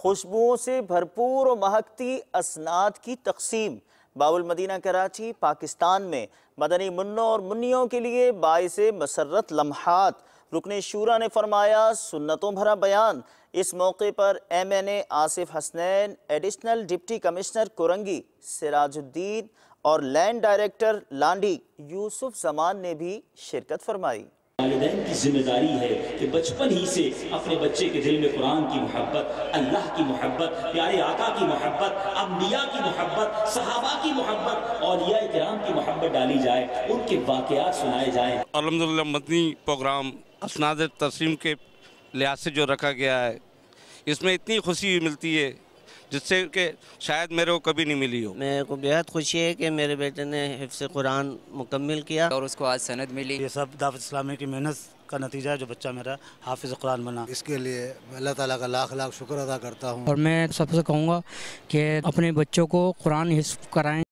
خوشبوؤں سے بھرپور و مہکتی اسناد کی تقسیم۔ باب المدینہ کراچی پاکستان میں مدنی منوں اور منیوں کے لیے باعث مسرت لمحات۔ رکن شورا نے فرمایا سنتوں بھرا بیان۔ اس موقع پر M N A Asif Hasnain, additional deputy commissioner Korangi Sirajuddin اور لینڈ ڈائریکٹر لانڈی یوسف زمان نے بھی شرکت فرمائی۔ والدین کی ذمہ داری ہے کہ بچپن ہی سے اپنے بچے کے دل میں قرآن کی محبت، اللہ کی محبت، پیارے آقا کی محبت، انبیاء کی محبت، صحابہ کی محبت، اولیاء کرام کی محبت ڈالی جائے، ان کے واقعات سنائے جائیں۔ الحمدللہ مدنی پروگرام اسناد ترسیم کے لحاظ سے جو رکھا گیا ہے، اس میں اتنی خوشی ملتی ہے جس سے کہ شاید میرے کو کبھی نہیں ملی ہو۔ میرے کو بہت خوشی ہے کہ میرے بیٹے نے حفظ قرآن مکمل کیا اور اس کو آج سند ملی۔ یہ سب دعوت اسلامی کی محنت کا نتیجہ ہے جو بچہ میرا حافظ قرآن بنا۔ اس کے لیے اللہ تعالیٰ کا لاکھ لاکھ شکر ادا کرتا ہوں۔ اور میں سب سے کہوں گا کہ اپنے بچوں کو قرآن حفظ کرائیں۔